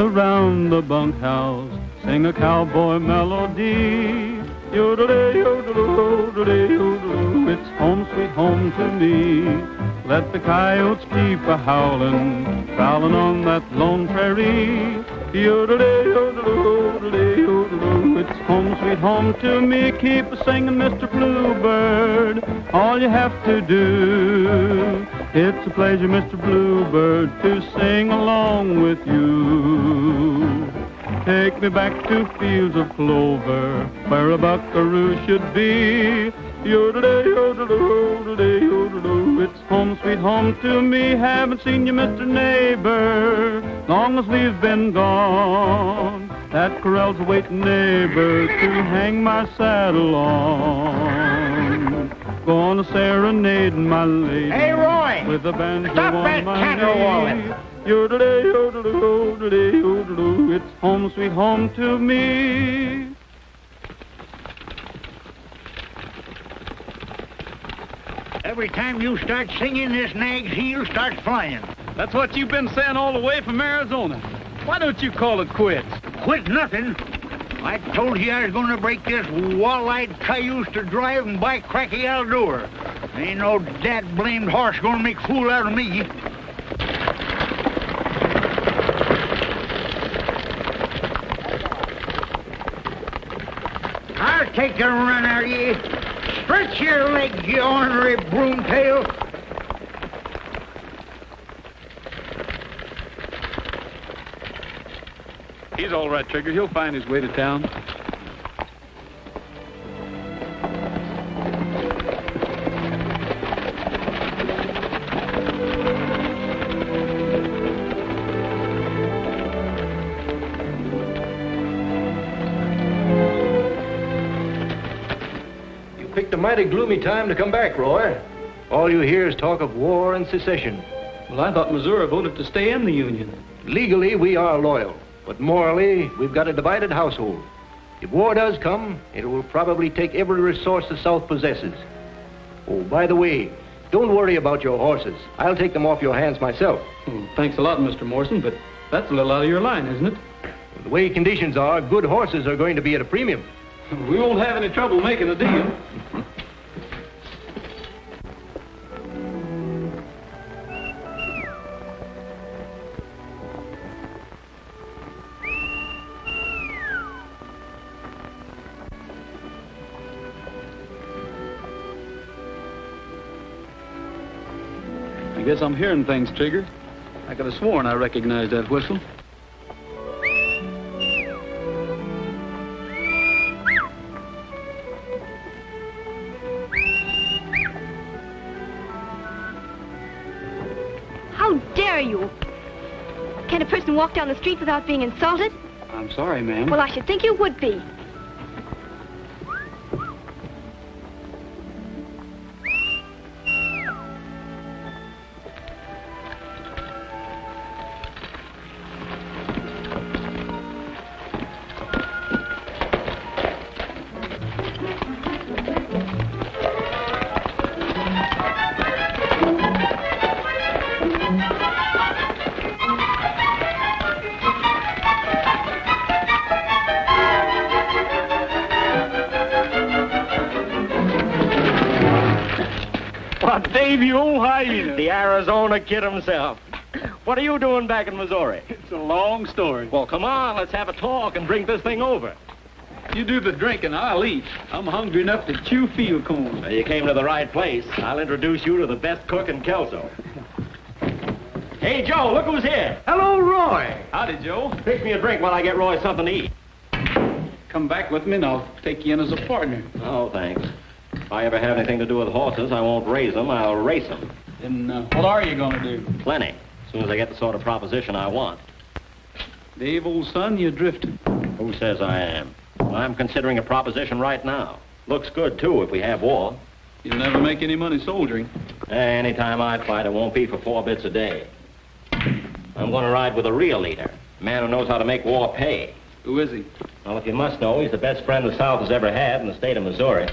around the bunkhouse, sing a cowboy melody. Yodelay, yodeloo, yodelay, yodeloo, it's home sweet home to me. Let the coyotes keep a-howlin', prowlin' on that lone prairie. Yodelay, yodeloo, yodelay, yodeloo, it's home sweet home to me. Keep a-singin', Mr. Bluebird, all you have to do. It's a pleasure, Mr. Bluebird, to sing along with you. Take me back to fields of clover, where a buckaroo should be. Yodelay, yodeloo, yodelay, yodeloo, it's home sweet home to me. Haven't seen you, Mr. Neighbor, long as we've been gone. That corral's a waiting, neighbor, to hang my saddle on. Gonna serenade my lady. Hey, Roy! With a banjo Stop on that my caterwauling. knee. Yodelay, yodeloo, yodelay, yodeloo, it's home sweet home to me. Every time you start singing, this nag's heel starts flying. That's what you've been saying all the way from Arizona. Why don't you call it quits? Quit nothing. I told you I was going to break this wall-eyed cayuse to drive, and by cracky, I'll do her. Ain't no dad-blamed horse going to make a fool out of me. I'll take a run out of you. Stretch your legs, you ornery broomtail. He's all right, Trigger. He'll find his way to town. Picked a mighty gloomy time to come back, Roy. All you hear is talk of war and secession. Well, I thought Missouri voted to stay in the Union. Legally, we are loyal, but morally, we've got a divided household. If war does come, it will probably take every resource the South possesses. Oh, by the way, don't worry about your horses. I'll take them off your hands myself. Well, thanks a lot, Mr. Morrison, but that's a little out of your line, isn't it? The way conditions are, good horses are going to be at a premium. We won't have any trouble making a deal. I guess I'm hearing things, Trigger. I could have sworn I recognized that whistle. How dare you? Can a person walk down the street without being insulted? I'm sorry, ma'am. Well, I should think you would be. Dave, you old hyena. The Arizona kid himself. What are you doing back in Missouri? It's a long story. Well, come on, let's have a talk and bring this thing over. You do the drinking, I'll eat. I'm hungry enough to chew field corn. Well, you came to the right place. I'll introduce you to the best cook in Kelso. Hey, Joe, look who's here. Hello, Roy. Howdy, Joe. Fix me a drink while I get Roy something to eat. Come back with me and I'll take you in as a partner. Oh, thanks. If I ever have anything to do with horses, I won't raise them, I'll race them. Then what are you going to do? Plenty. As soon as I get the sort of proposition I want. Dave, old son, you're drifting. Who says I am? I'm considering a proposition right now. Looks good, too, if we have war. You'll never make any money soldiering. Anytime I fight, it won't be for 4 bits a day. I'm going to ride with a real leader, a man who knows how to make war pay. Who is he? Well, if you must know, he's the best friend the South has ever had in the state of Missouri.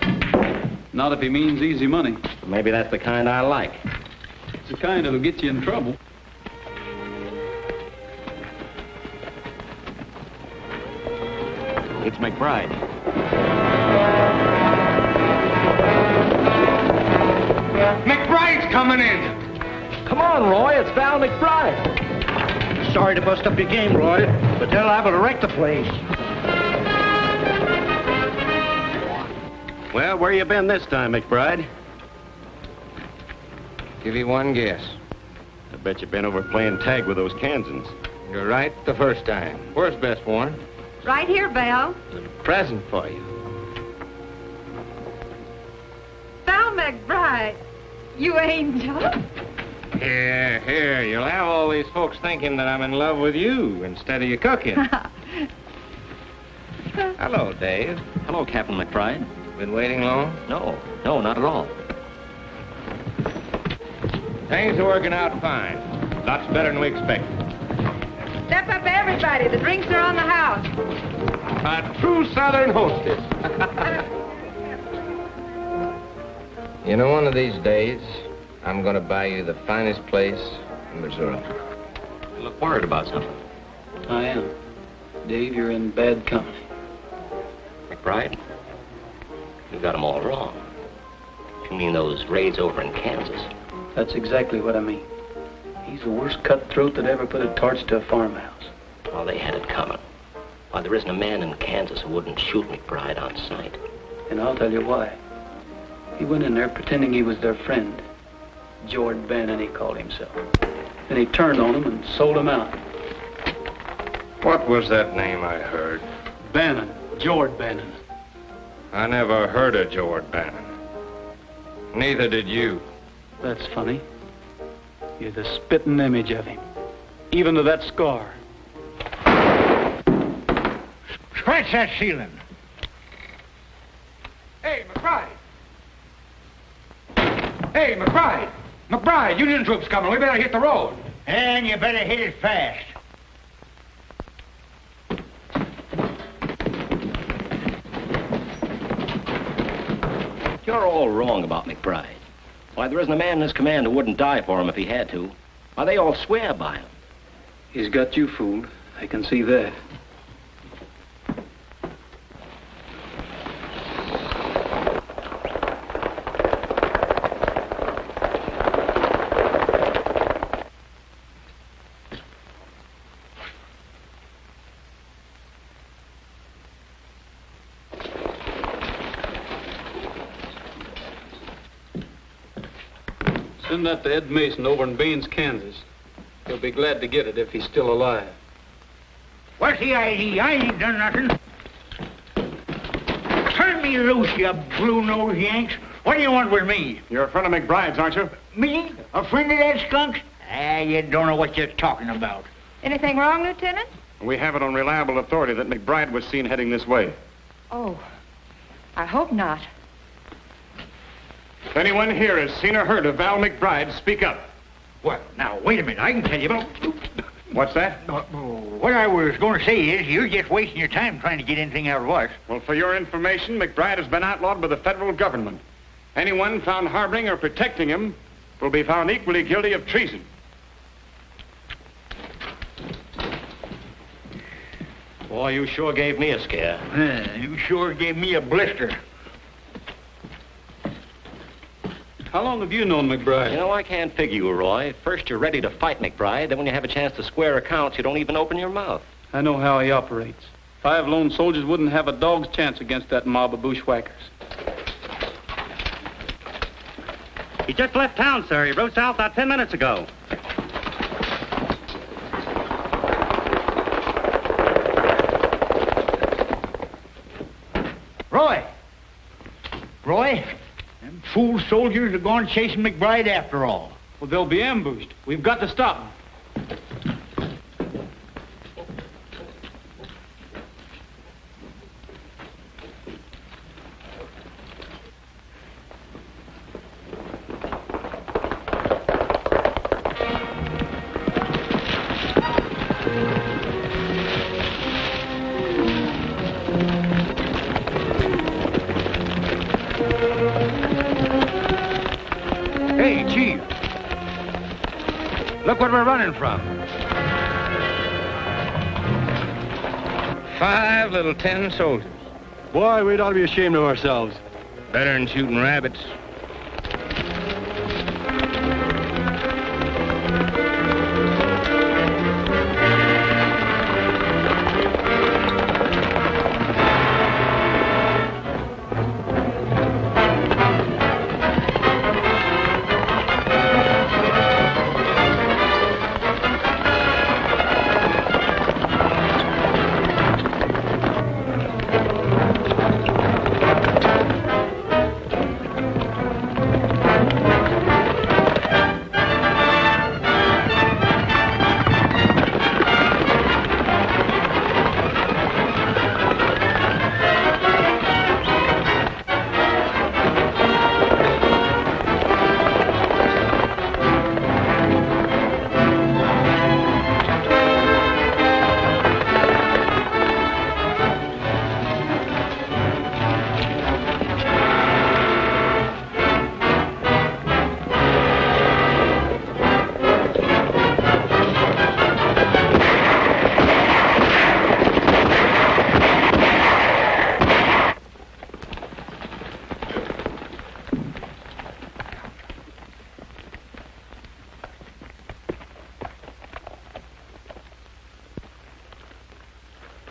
Not if he means easy money. Maybe that's the kind I like. It's the kind that'll get you in trouble. It's McBride. McBride's coming in. Come on, Roy. It's Val McBride. Sorry to bust up your game, Roy, but they're liable to wreck the place. Well, where you been this time, McBride? Give you one guess. I bet you've been over playing tag with those Kansans. You're right the first time. Where's Best Warren? Right here, Val. Present for you. Val McBride. You angel. Here. You'll have all these folks thinking that I'm in love with you instead of you cooking. Hello, Dave. Hello, Captain McBride. Been waiting long? No, not at all. Things are working out fine. Lots better than we expected. Step up, everybody. The drinks are on the house. A true Southern hostess. You know, one of these days, I'm going to buy you the finest place in Missouri. You look worried about something. I am. Dave, you're in bad company. McBride, you got them all wrong. You mean those raids over in Kansas? That's exactly what I mean. He's the worst cutthroat that ever put a torch to a farmhouse. Well, they had it coming. Why, there isn't a man in Kansas who wouldn't shoot McBride on sight. And I'll tell you why. He went in there pretending he was their friend. Jord Bannon, he called himself. Then he turned on him and sold him out. What was that name I heard? Bannon. Jord Bannon. I never heard of Jord Bannon. Neither did you. That's funny. You're the spitting image of him. Even to that scar. Scratch that ceiling. Hey, McBride! Hey, McBride! McBride, Union troops coming. We better hit the road. And you better hit it fast. You're all wrong about McBride. Why, there isn't a man in his command who wouldn't die for him if he had to. Why, they all swear by him. He's got you fooled. I can see that. Send that to Ed Mason over in Baines, Kansas. He'll be glad to get it if he's still alive. What's the ID? I ain't done nothing. Turn me loose, you blue-nosed Yanks. What do you want with me? You're a friend of McBride's, aren't you? Me? A friend of that skunk? Ah, you don't know what you're talking about. Anything wrong, Lieutenant? We have it on reliable authority that McBride was seen heading this way. Oh, I hope not. If anyone here has seen or heard of Val McBride, speak up. Well, now, wait a minute. I can tell you about... What's that? What I was going to say is you're just wasting your time trying to get anything out of us. Well, for your information, McBride has been outlawed by the federal government. Anyone found harboring or protecting him will be found equally guilty of treason. Boy, you sure gave me a scare. You sure gave me a blister. How long have you known McBride? You know, I can't figure you, Roy. First you're ready to fight McBride, then when you have a chance to square accounts, you don't even open your mouth. I know how he operates. 5 lone soldiers wouldn't have a dog's chance against that mob of bushwhackers. He just left town, sir. He rode south about 10 minutes ago. Roy! Roy? Them fool soldiers are going chasing McBride after all. Well, they'll be ambushed. We've got to stop them. Hey, Chief. Look what we're running from. 5 little 10 soldiers. Boy, we'd ought to be ashamed of ourselves. Better than shooting rabbits.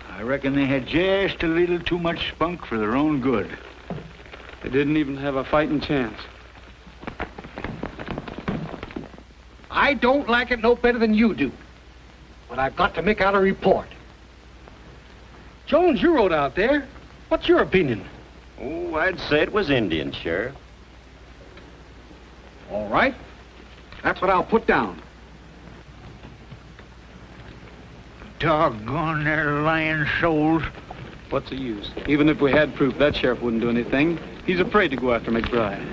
I reckon they had just a little too much spunk for their own good. They didn't even have a fighting chance. I don't like it no better than you do. But I've got to make out a report. Jones, you rode out there. What's your opinion? Oh, I'd say it was Indian, Sheriff. All right. That's what I'll put down. Doggone their lying souls. What's the use? Even if we had proof, that sheriff wouldn't do anything. He's afraid to go after McBride.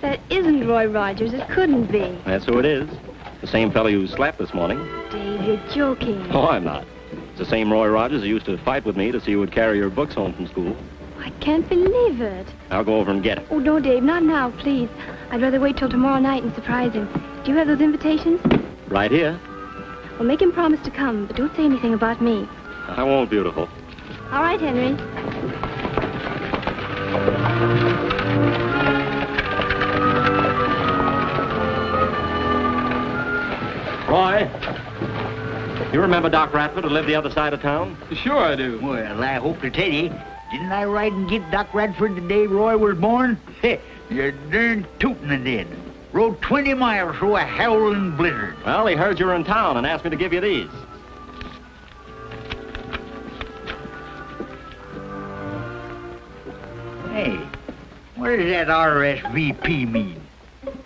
That isn't Roy Rogers. It couldn't be. That's who it is. The same fellow you slapped this morning. Dave, you're joking. Oh, I'm not. It's the same Roy Rogers who used to fight with me to see who would carry your books home from school. I can't believe it. I'll go over and get it. Oh, no, Dave, not now, please. I'd rather wait till tomorrow night and surprise him. Do you have those invitations? Right here. Well, make him promise to come, but don't say anything about me. I won't, beautiful. All right, Henry. Roy, you remember Doc Radford who lived the other side of town? Sure I do. Well, I hope to tell you, didn't I ride and get Doc Radford the day Roy was born? Heh, you're darn tootin' I did. Rode 20 miles through a howling blizzard. Well, he heard you were in town and asked me to give you these. Hey, what does that RSVP mean?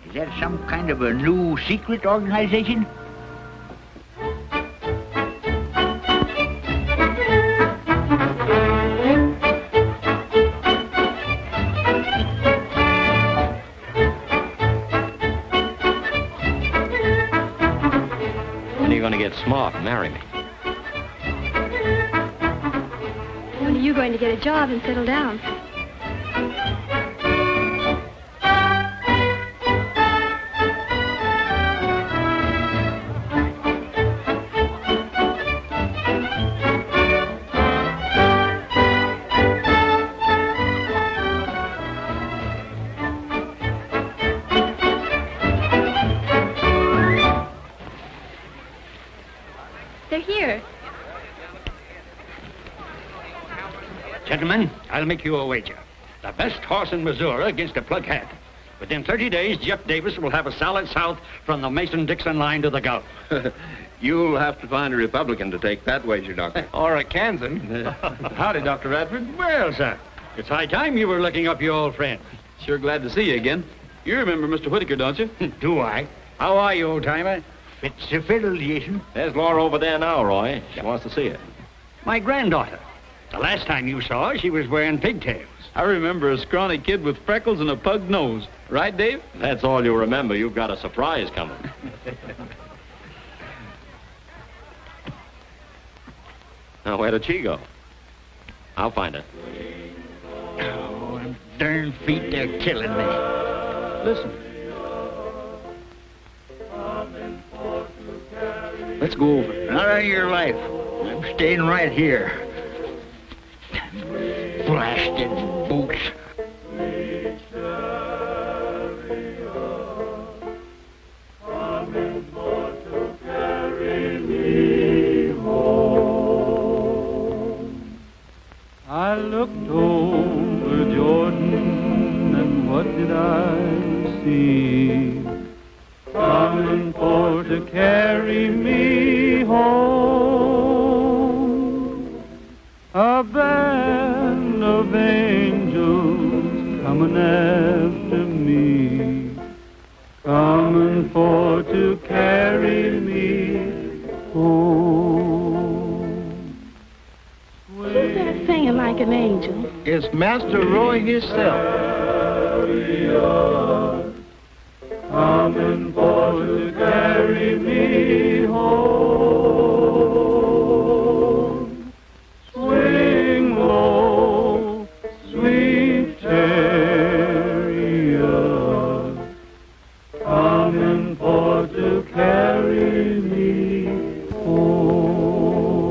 Is that some kind of a new secret organization? When are you going to get smart and marry me? When are you going to get a job and settle down? They're here. Gentlemen, I'll make you a wager. The best horse in Missouri against a plug hat. Within 30 days, Jeff Davis will have a solid south from the Mason-Dixon line to the Gulf. You'll have to find a Republican to take that wager, Doctor. Or a Kansan. Howdy, Dr. Radford. Well, sir, it's high time you were looking up your old friend. Sure glad to see you again. You remember Mr. Whitaker, don't you? Do I? How are you, old-timer? Fits the fiddle, Jason. There's Laura over there now, Roy. She wants to see you. My granddaughter. The last time you saw her, she was wearing pigtails. I remember a scrawny kid with freckles and a pug nose. Right, Dave? That's all you remember. You've got a surprise coming. Now, where did she go? I'll find her. Oh, them darn feet, they're killing me. Listen. Let's go over. Not on your life. I'm staying right here. Blasted boots. I looked over Jordan, and what did I see? Coming for to carry me home. A band of angels coming after me, coming for to carry me home. Who's that singing like an angel? It's Master Roy himself. Coming for to carry me home. Swing low, sweet chariot, coming for to carry me home.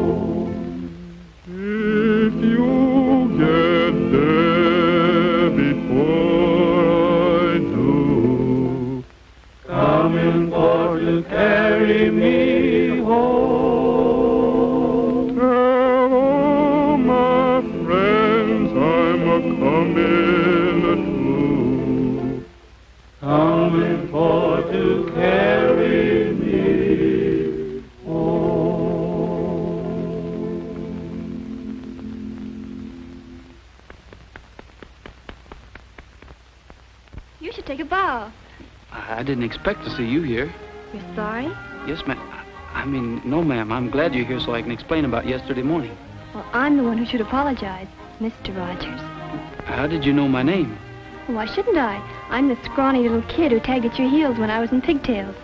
If you get there before I do, coming for to carry me home. Hello, my friends, I'm a-coming too, coming for to carry me home. You should take a bow. I didn't expect to see you here. You're sorry? Yes, ma'am. I mean, no, ma'am. I'm glad you're here so I can explain about yesterday morning. Well, I'm the one who should apologize, Mr. Rogers. How did you know my name? Why shouldn't I? I'm the scrawny little kid who tagged at your heels when I was in pigtails.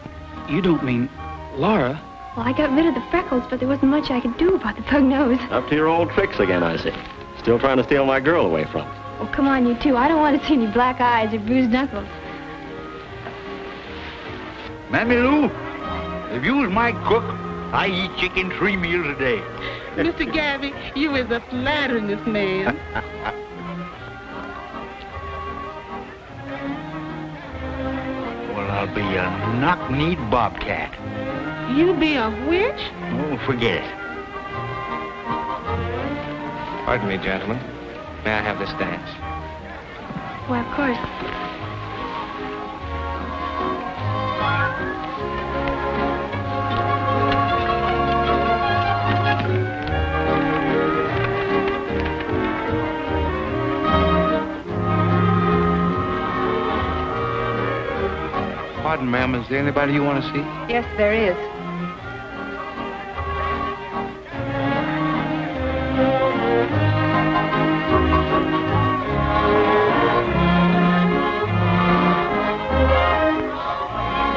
You don't mean Laura? Well, I got rid of the freckles, but there wasn't much I could do about the pug nose. Up to your old tricks again, I see. Still trying to steal my girl away from me. Oh, come on, you two. I don't want to see any black eyes or bruised knuckles. Mammy Lou, if you was my cook, I eat chicken 3 meals a day. Mr. Gabby, you is a flatteriness man. Well, I'll be a knock-kneed bobcat. You be a witch? Oh, forget it. Pardon me, gentlemen. May I have this dance? Well, of course. Pardon, ma'am, is there anybody you want to see? Yes, there is.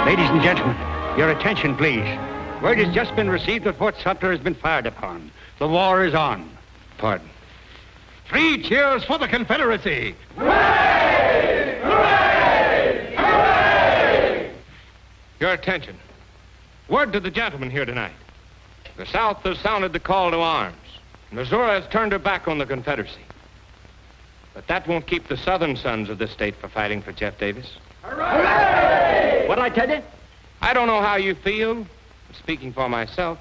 Ladies and gentlemen, your attention, please. Word has just been received that Fort Sumter has been fired upon. The war is on. Pardon. 3 cheers for the Confederacy! Your attention. Word to the gentlemen here tonight. The South has sounded the call to arms. Missouri has turned her back on the Confederacy. But that won't keep the Southern sons of this state from fighting for Jeff Davis. Hooray! What'd I tell you? I don't know how you feel. Speaking for myself,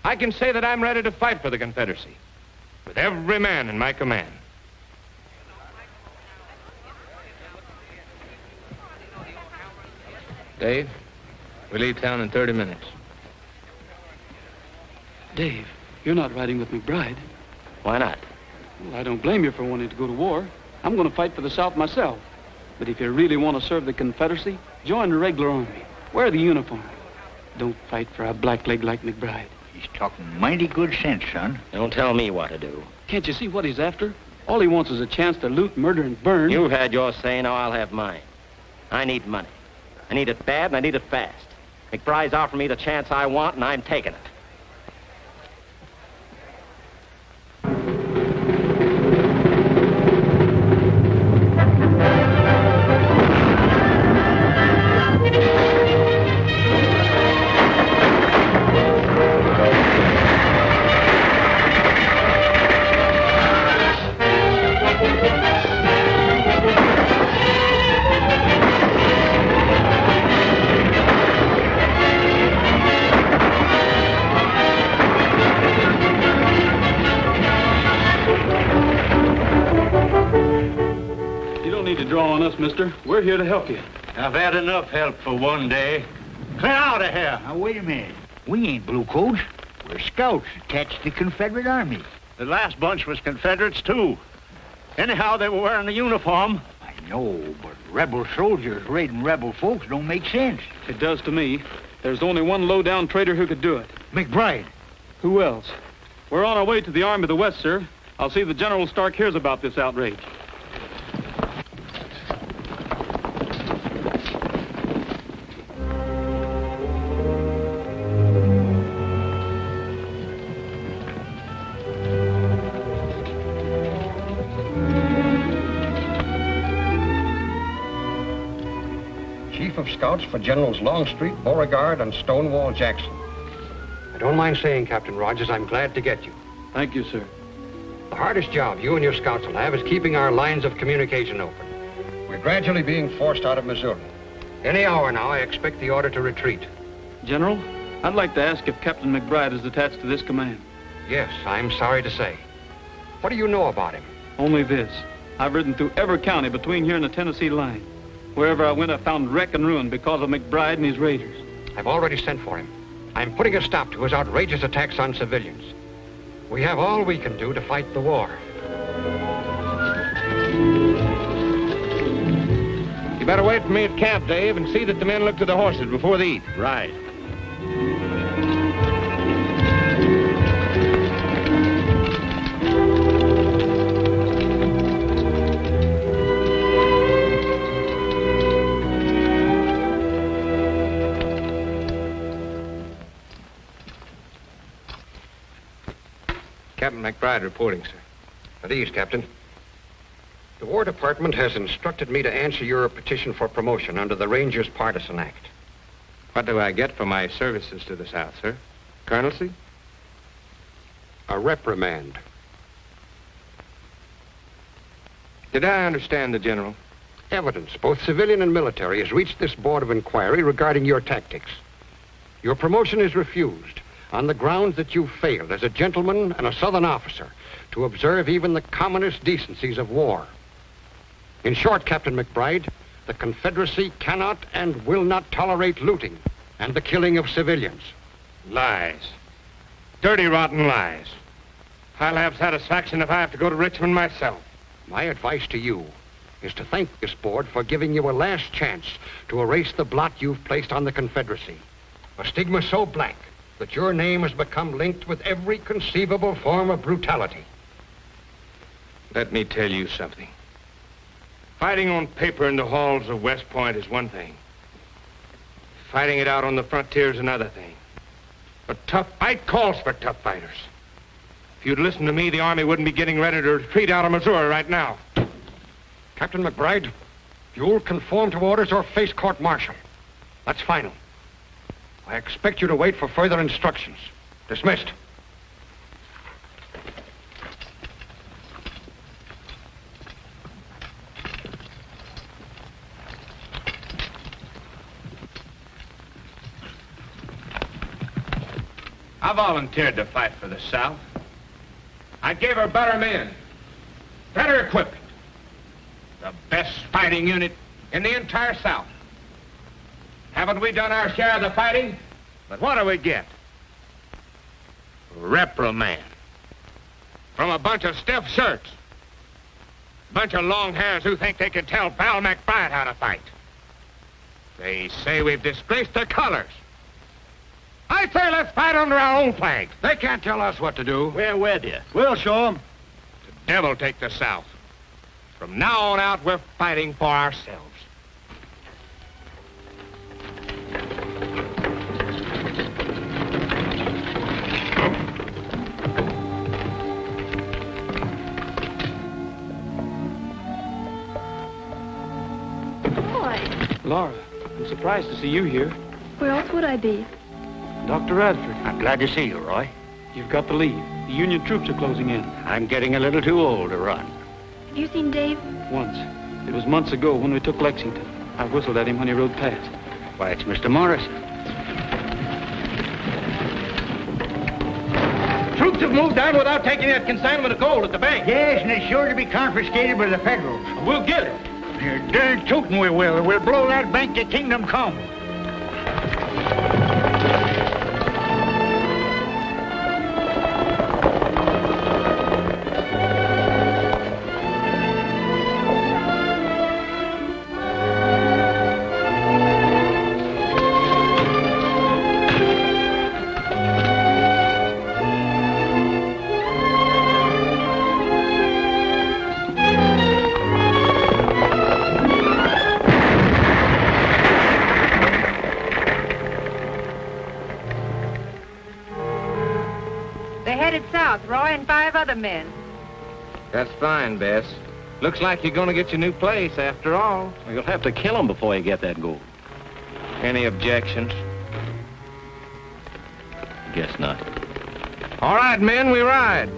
I can say that I'm ready to fight for the Confederacy with every man in my command. Dave, we leave town in 30 minutes. Dave, you're not riding with McBride. Why not? Well, I don't blame you for wanting to go to war. I'm going to fight for the South myself. But if you really want to serve the Confederacy, join the regular army. Wear the uniform. Don't fight for a blackleg like McBride. He's talking mighty good sense, son. Don't tell me what to do. Can't you see what he's after? All he wants is a chance to loot, murder, and burn. You've had your say, now I'll have mine. I need money. I need it bad, and I need it fast. McBride's offering me the chance I want, and I'm taking it. mister. We're here to help you. I've had enough help for one day. Clear out of here. Now, wait a minute. We ain't bluecoats. We're scouts attached to the Confederate Army. The last bunch was Confederates, too. Anyhow, they were wearing the uniform. I know, but rebel soldiers raiding rebel folks don't make sense. It does to me. There's only one low-down traitor who could do it. McBride. Who else? We're on our way to the Army of the West, sir. I'll see that General Stark hears about this outrage. Chief of Scouts for Generals Longstreet, Beauregard, and Stonewall Jackson. I don't mind saying, Captain Rogers, I'm glad to get you. Thank you, sir. The hardest job you and your scouts will have is keeping our lines of communication open. We're gradually being forced out of Missouri. Any hour now, I expect the order to retreat. General, I'd like to ask if Captain McBride is attached to this command. Yes, I'm sorry to say. What do you know about him? Only this. I've ridden through every county between here and the Tennessee line. Wherever I went, I found wreck and ruin because of McBride and his raiders. I've already sent for him. I'm putting a stop to his outrageous attacks on civilians. We have all we can do to fight the war. You better wait for me at camp, Dave, and see that the men look to the horses before they eat. Right. Captain McBride reporting, sir. At ease, Captain. The War Department has instructed me to answer your petition for promotion under the Rangers Partisan Act. What do I get for my services to the South, sir? Colonelcy? A reprimand. Did I understand the General? Evidence, both civilian and military, has reached this Board of Inquiry regarding your tactics. Your promotion is refused on the grounds that you failed as a gentleman and a Southern officer to observe even the commonest decencies of war. In short, Captain McBride, the Confederacy cannot and will not tolerate looting and the killing of civilians. Lies. Dirty, rotten lies. I'll have satisfaction if I have to go to Richmond myself. My advice to you is to thank this board for giving you a last chance to erase the blot you've placed on the Confederacy. A stigma so black that your name has become linked with every conceivable form of brutality. Let me tell you something. Fighting on paper in the halls of West Point is one thing. Fighting it out on the frontier is another thing. A tough fight calls for tough fighters. If you'd listened to me, the Army wouldn't be getting ready to retreat out of Missouri right now. Captain McBride, you'll conform to orders or face court-martial. That's final. I expect you to wait for further instructions. Dismissed. I volunteered to fight for the South. I gave her better men, better equipment, the best fighting unit in the entire South. Haven't we done our share of the fighting? But what do we get? Reprimand. From a bunch of stiff shirts. Bunch of long hairs who think they can tell Val McBride how to fight. They say we've disgraced their colors. I say let's fight under our own flag. They can't tell us what to do. We're with you. We'll show them. The devil take the South. From now on out, we're fighting for ourselves. Laura, I'm surprised to see you here. Where else would I be? Dr. Radford. I'm glad to see you, Roy. You've got to leave. The Union troops are closing in. I'm getting a little too old to run. Have you seen Dave? Once. It was months ago when we took Lexington. I whistled at him when he rode past. Why, it's Mr. Morrison. Troops have moved down without taking that consignment of gold at the bank. Yes, and it's sure to be confiscated by the Federals. We'll get it. You're darn tootin' we will. We'll blow that bank to kingdom come. Roy and 5 other men. That's fine, Bess. Looks like you're going to get your new place after all. Well, you'll have to kill him before you get that gold. Any objections? Guess not. All right, men, we ride.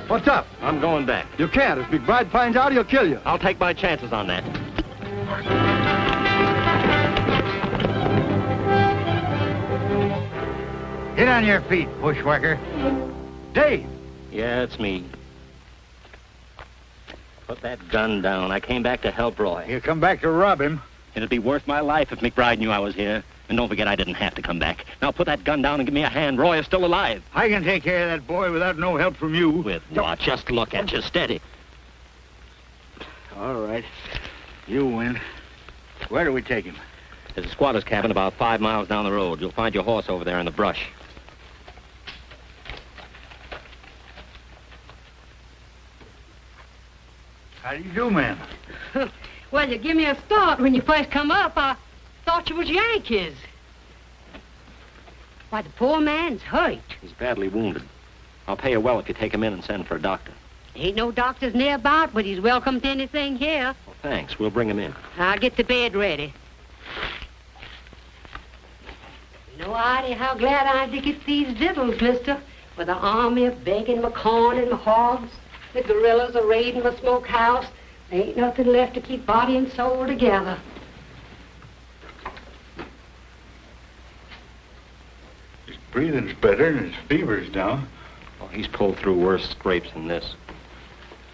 What's up? I'm going back. You can't. If McBride finds out, he'll kill you. I'll take my chances on that. Get on your feet, bushwhacker. Dave! Yeah, it's me. Put that gun down. I came back to help Roy. You come back to rob him? It'd be worth my life if McBride knew I was here. And don't forget, I didn't have to come back. Now put that gun down and give me a hand. Roy is still alive. I can take care of that boy without no help from you. With what? Just look at you. Steady. All right. You win. Where do we take him? There's a squatter's cabin about 5 miles down the road. You'll find your horse over there in the brush. How do you do, ma'am? Well, you give me a start when you first come up. I thought you was Yankees. Why, the poor man's hurt. He's badly wounded. I'll pay you well if you take him in and send for a doctor. Ain't no doctors nearby, but he's welcome to anything here. Well, thanks. We'll bring him in. I'll get the bed ready. No idea how glad I am to get these victuals, mister. With the army a begging my corn and my hogs, the guerrillas are raiding my smokehouse. There ain't nothing left to keep body and soul together. His breathing's better and his fever's down. Oh, he's pulled through worse scrapes than this.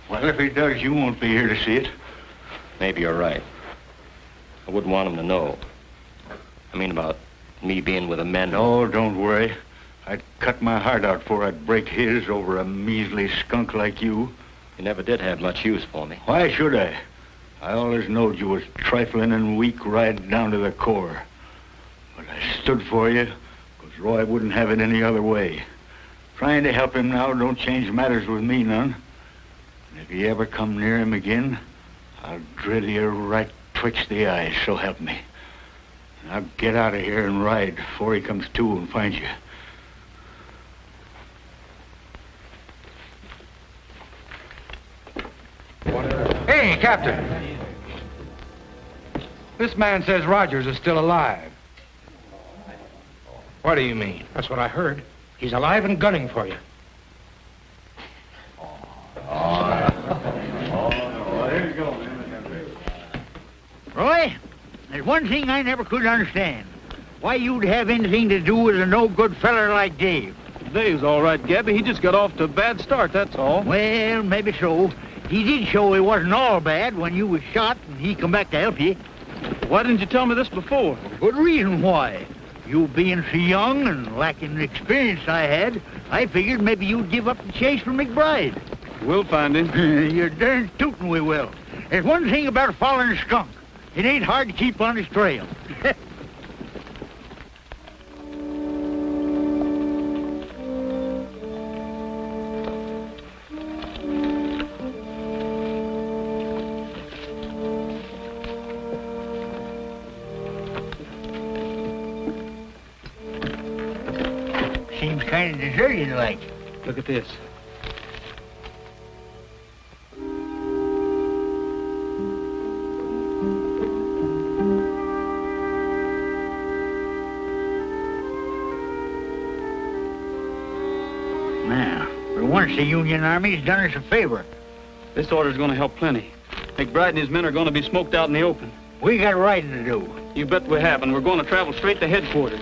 Well, if he does, you won't be here to see it. Maybe you're right. I wouldn't want him to know. I mean about me being with the men. Oh, don't worry. I'd cut my heart out before I'd break his over a measly skunk like you. You never did have much use for me. Why should I? I always knowed you was trifling and weak right down to the core. But I stood for you, because Roy wouldn't have it any other way. Trying to help him now don't change matters with me none. And if you ever come near him again, I'll drill you right twixt the eyes, so help me. Now get out of here and ride before he comes to and finds you. Hey, Captain. This man says Rogers is still alive. What do you mean? That's what I heard. He's alive and gunning for you. There you go. Roy, there's one thing I never could understand. Why you'd have anything to do with a no-good feller like Dave. Dave's all right, Gabby. He just got off to a bad start, that's all. Well, maybe so. He did show he wasn't all bad when you was shot and he come back to help you. Why didn't you tell me this before? Good reason why. You being so young and lacking the experience I had, I figured maybe you'd give up the chase for McBride. We'll find him. You're darn tootin' we will. There's one thing about following a skunk. It ain't hard to keep on his trail. Seems kind of deserted like. Look at this. Now, for once the Union Army's done us a favor. This order's going to help plenty. McBride and his men are going to be smoked out in the open. We got riding to do. You bet we have, and we're going to travel straight to headquarters.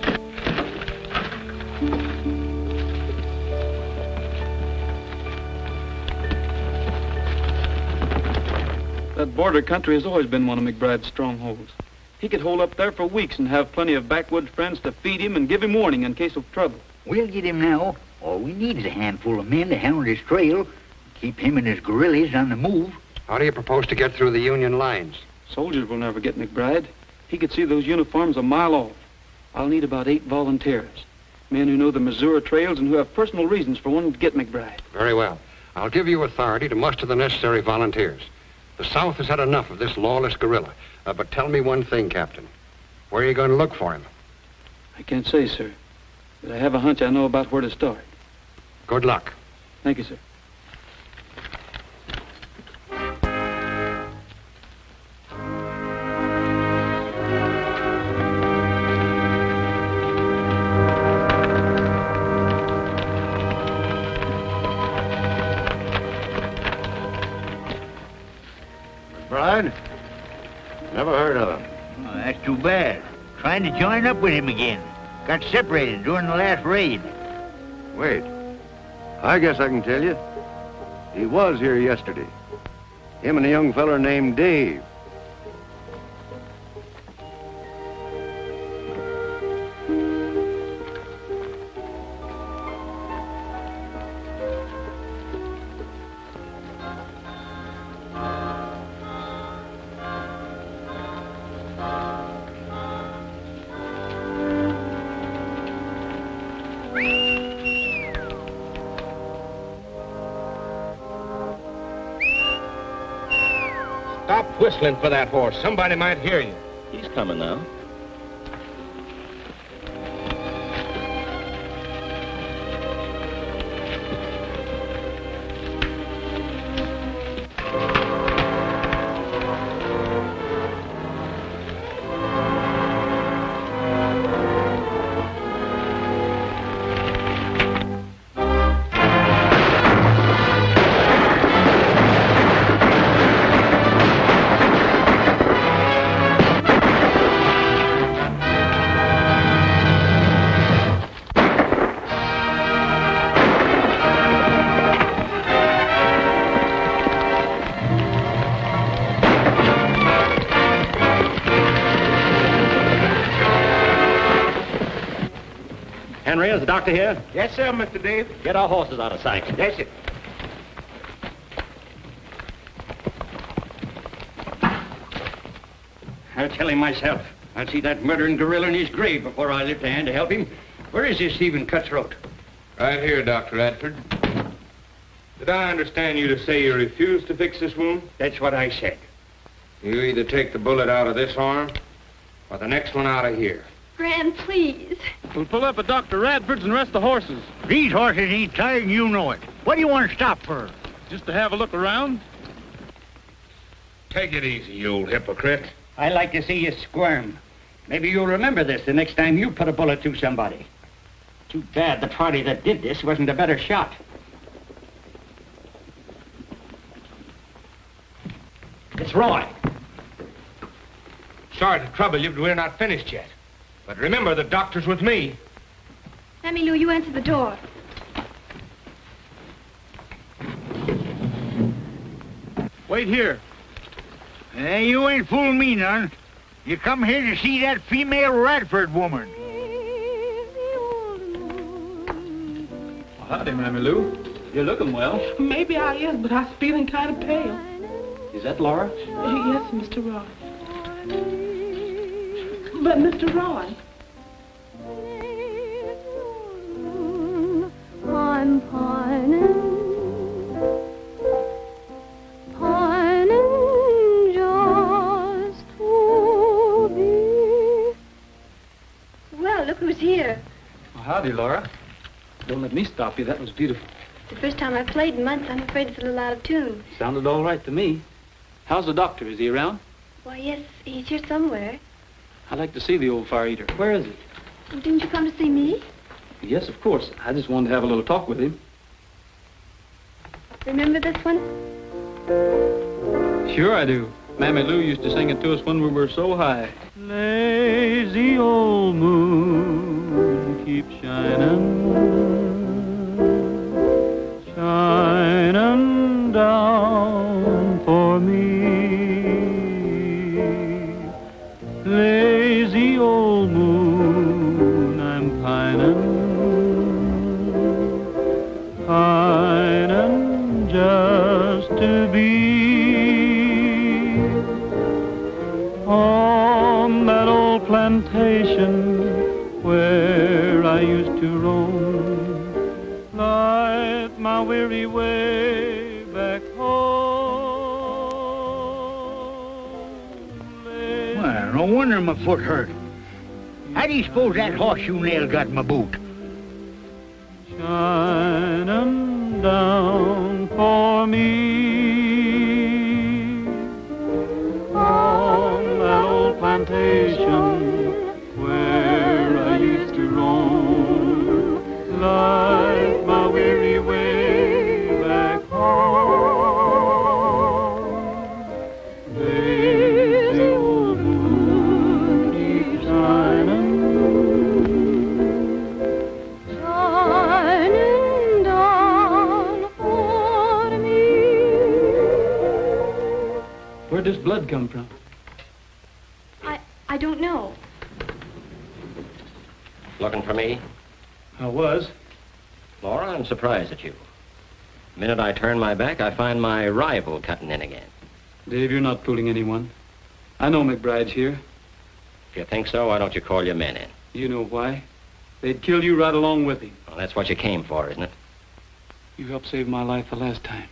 That border country has always been one of McBride's strongholds. He could hold up there for weeks and have plenty of backwoods friends to feed him and give him warning in case of trouble. We'll get him now. All we need is a handful of men to hound his trail, keep him and his guerrillas on the move. How do you propose to get through the Union lines? Soldiers will never get McBride. He could see those uniforms a mile off. I'll need about 8 volunteers. Men who know the Missouri trails and who have personal reasons for wanting to get McBride. Very well. I'll give you authority to muster the necessary volunteers. The South has had enough of this lawless guerrilla. But tell me one thing, Captain. Where are you going to look for him? I can't say, sir. But I have a hunch I know about where to start. Good luck. Thank you, sir. McBride? Never heard of him. Oh, that's too bad. Trying to join up with him again. Got separated during the last raid. Wait. I guess I can tell you. He was here yesterday. Him and a young feller named Dave. Stop whistling for that horse. Somebody might hear you. He's coming now. Henry, is the doctor here? Yes, sir, Mr. Dave. Get our horses out of sight. Yes, sir. I'll tell him myself. I'll see that murdering gorilla in his grave before I lift a hand to help him. Where is this Stephen Cutthroat? Right here, Dr. Radford. Did I understand you to say you refuse to fix this wound? That's what I said. You either take the bullet out of this arm or the next one out of here. Gran, please. We'll pull up at Dr. Radford's and rest the horses. These horses ain't tired and you know it. What do you want to stop for? Just to have a look around. Take it easy, you old hypocrite. I like to see you squirm. Maybe you'll remember this the next time you put a bullet through somebody. Too bad the party that did this wasn't a better shot. It's Roy. Sorry to trouble you, but we're not finished yet. But remember, the doctor's with me. Mammy Lou, you answer the door. Wait here. You ain't fooling me none. You come here to see that female Radford woman. Well, howdy, Mammy Lou. You're looking well. Maybe I is, but I'm feeling kind of pale. Is that Laura? Yes, Mr. Roy. But, Mr. Roy. I'm pining just to be. Well, look who's here. Well, howdy, Laura. Don't let me stop you. That was beautiful. It's the first time I've played in months. I'm afraid it's a little out of tune. Sounded all right to me. How's the doctor? Is he around? Why, yes, he's here somewhere. I'd like to see the old fire eater. Where is he? Well, didn't you come to see me? Yes, of course. I just wanted to have a little talk with him. Remember this one? Sure I do. Mammy Lou used to sing it to us when we were so high. Lazy old moon, keep shining down for me. Lazy old moon, I'm pining just to be on that old plantation where I used to roam, light my weary way back home. Well, no wonder my foot hurt. How do you suppose that horseshoe nail got in my boot? Shining down for me on that old plantation where I used to roam, light my weary way back home. Lazy old moon, keep shining down for me. Where'd this blood come from? I don't know. Looking for me? I was. Laura, I'm surprised at you. The minute I turn my back, I find my rival cutting in again. Dave, you're not fooling anyone. I know McBride's here. If you think so, why don't you call your men in? You know why. They'd kill you right along with him. Well, that's what you came for, isn't it? You helped save my life the last time.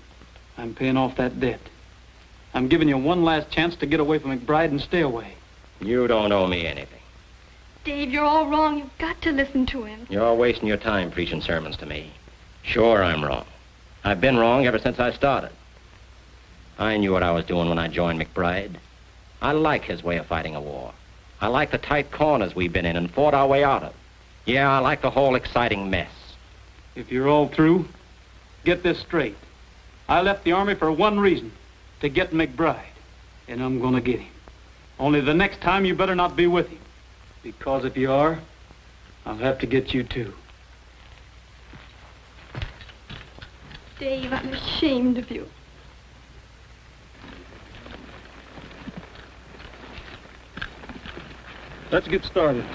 I'm paying off that debt. I'm giving you one last chance to get away from McBride and stay away. You don't owe me anything. Dave, you're all wrong. You've got to listen to him. You're wasting your time preaching sermons to me. Sure, I'm wrong. I've been wrong ever since I started. I knew what I was doing when I joined McBride. I like his way of fighting a war. I like the tight corners we've been in and fought our way out of. Yeah, I like the whole exciting mess. If you're all through, get this straight. I left the Army for one reason, to get McBride. And I'm gonna get him. Only the next time you better not be with him. Because if you are, I'll have to get you too. Dave, I'm ashamed of you. Let's get started.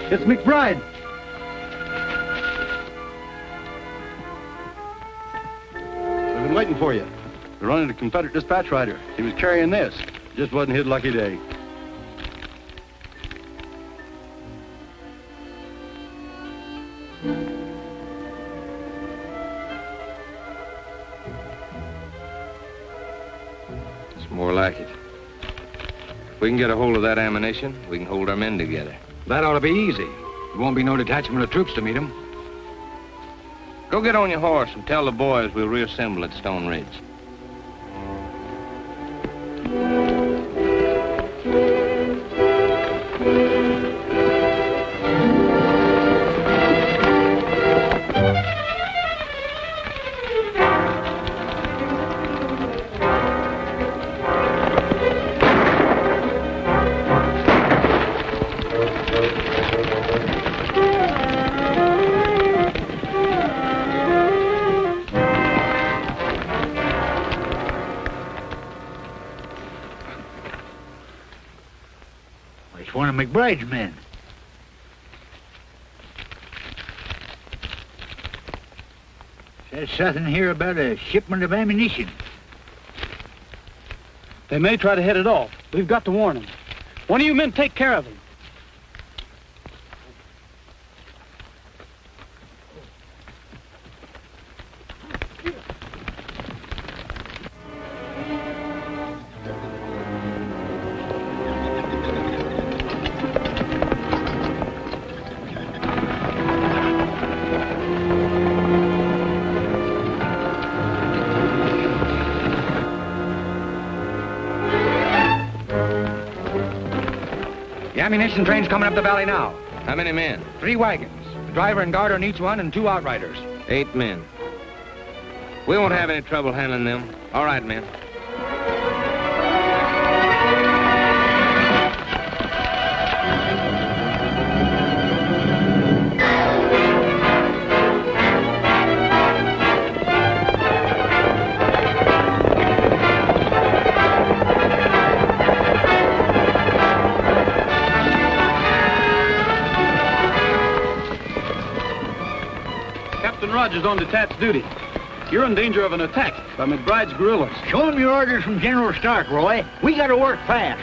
It's McBride. We've been waiting for you. We're running a Confederate dispatch rider. He was carrying this. Just wasn't his lucky day. It's more like it. If we can get a hold of that ammunition, we can hold our men together. That ought to be easy. There won't be no detachment of troops to meet them. Go get on your horse and tell the boys we'll reassemble at Stone Ridge. It's one of McBride's men. Says something here about a shipment of ammunition. They may try to head it off. We've got to warn them. One of you men take care of them. The ammunition train's coming up the valley now. How many men? 3 wagons. The driver and guard on each one and 2 outriders. 8 men. We won't have any trouble handling them. All right, men. Rogers on detached duty. You're in danger of an attack by McBride's guerrillas. Show him your orders from General Stark, Roy. We gotta work fast.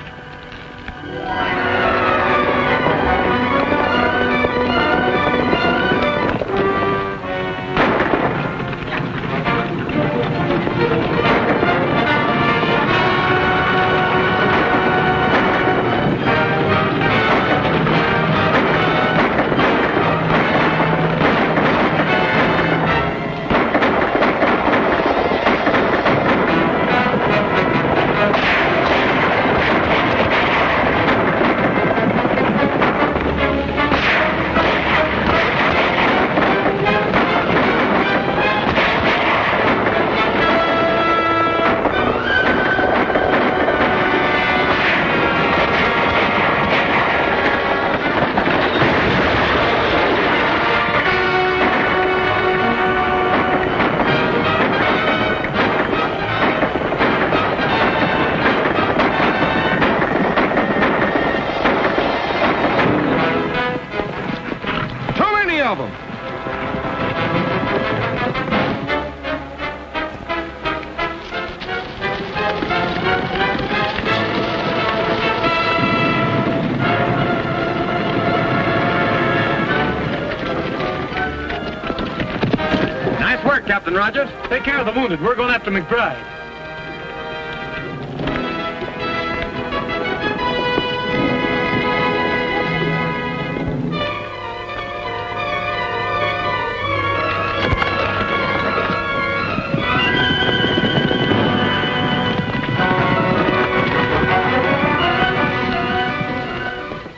Captain Rogers. Take care of the wounded. We're going after McBride.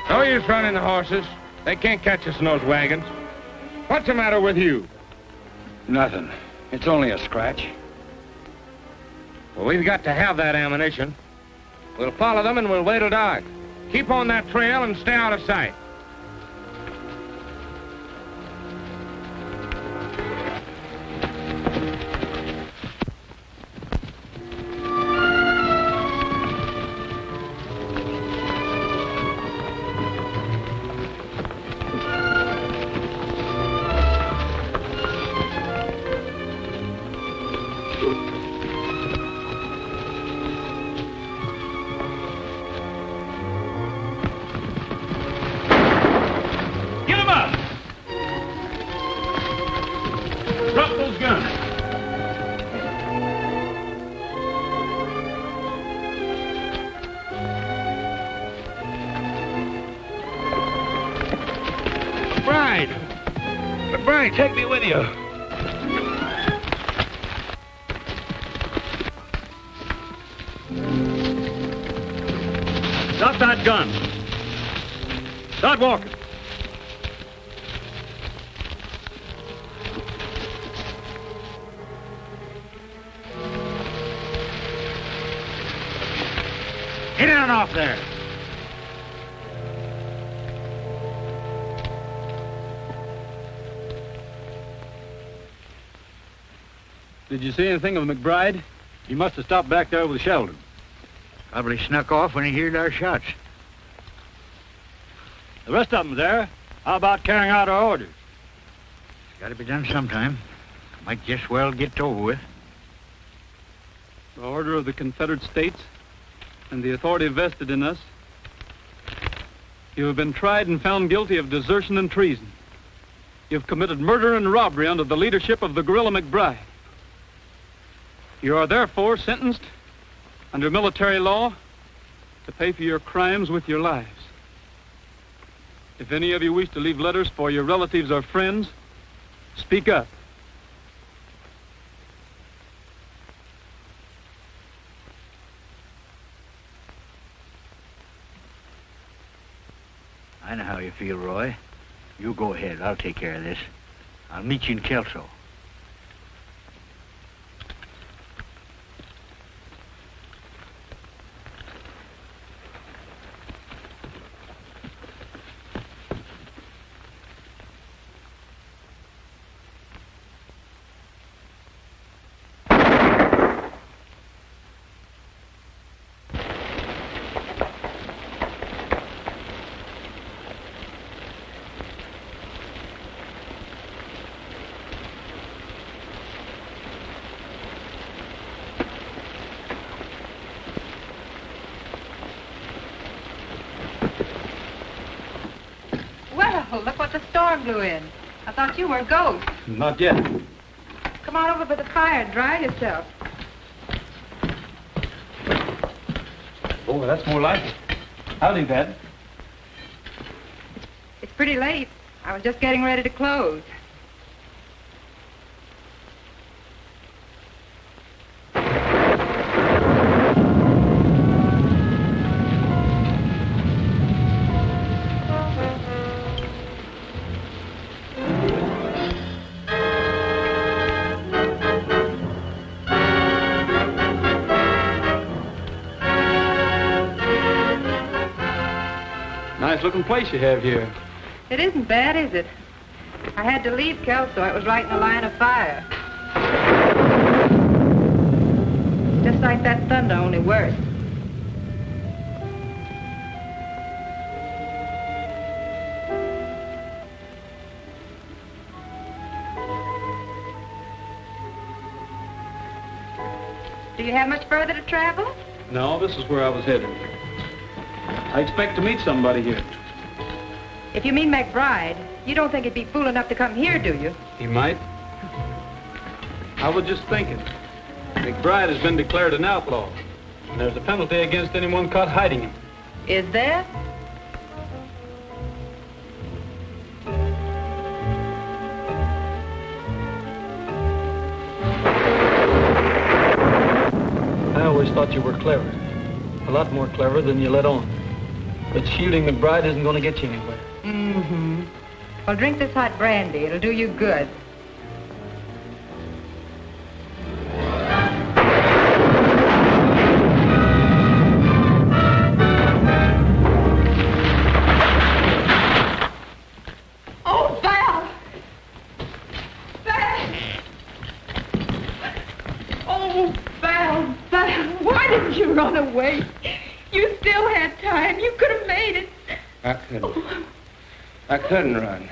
No use running the horses. They can't catch us in those wagons. What's the matter with you? Nothing. It's only a scratch. Well, we've got to have that ammunition. We'll follow them and we'll wait till dark. Keep on that trail and stay out of sight. McBride, take me with you. Drop that gun. Start walking. Get in and off there. Did you see anything of McBride? He must have stopped back there with Sheldon. Probably snuck off when he heard our shots. The rest of them there. How about carrying out our orders? It's got to be done sometime. Might just well get over with. The order of the Confederate States and the authority vested in us. You have been tried and found guilty of desertion and treason. You have committed murder and robbery under the leadership of the guerrilla McBride. You are therefore sentenced under military law to pay for your crimes with your lives. If any of you wish to leave letters for your relatives or friends, speak up. I know how you feel, Roy. You go ahead. I'll take care of this. I'll meet you in Kelso. Look what the storm blew in. I thought you were a ghost. Not yet. Come on over by the fire and dry yourself. Oh, that's more like it. Howdy, Dad. It's pretty late. I was just getting ready to close. Nice-looking place you have here. It isn't bad, is it? I had to leave Kelso. It was right in the line of fire. Just like that thunder, only worse. Do you have much further to travel? No, this is where I was headed. I expect to meet somebody here. If you mean McBride, you don't think he'd be fool enough to come here, do you? He might. I was just thinking. McBride has been declared an outlaw, and there's a penalty against anyone caught hiding him. Is there? I always thought you were clever. A lot more clever than you let on. But shooting McBride isn't going to get you anywhere. Mm-hmm. Well, drink this hot brandy. It'll do you good. Oh, Val! Val! Oh, Val, Val, why didn't you run away? You still had time. You could have made it. I couldn't run.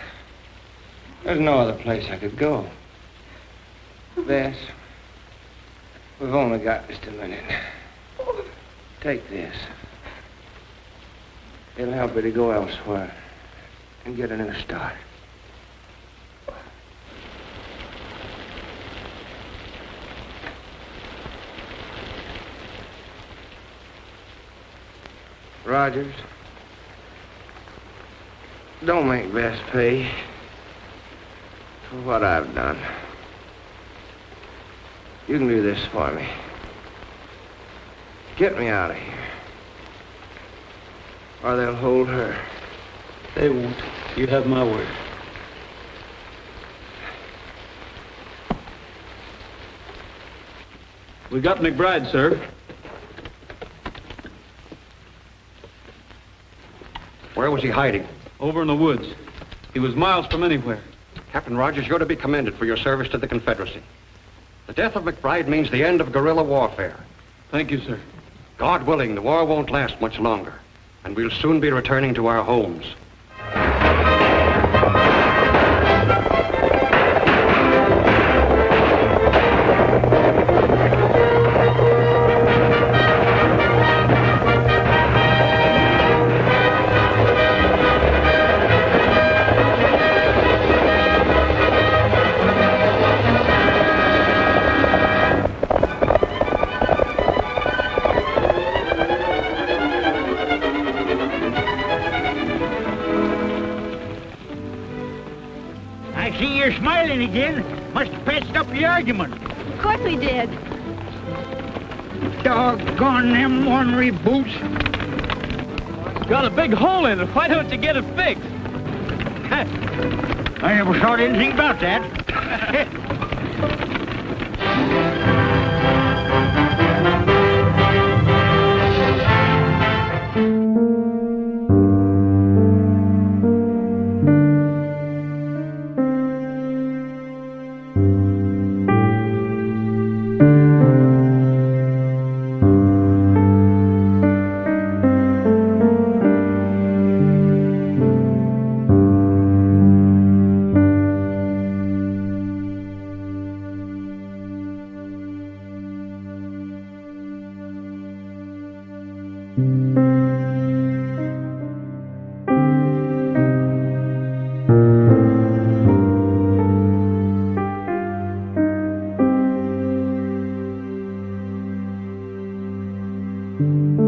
There's no other place I could go. Bess, we've only got just a minute. Take this. It'll help you to go elsewhere and get a new start. Rogers, don't make Bess pay for what I've done. You can do this for me. Get me out of here. Or they'll hold her. They won't. You have my word. We got McBride, sir. Where was he hiding? Over in the woods. He was miles from anywhere. Captain Rogers, you're to be commended for your service to the Confederacy. The death of McBride means the end of guerrilla warfare. Thank you, sir. God willing, the war won't last much longer, and we'll soon be returning to our homes. You're smiling again. Must have patched up the argument. Of course we did. Doggone them ornery boots. It's got a big hole in it. Why don't you get it fixed? I never thought anything about that. you.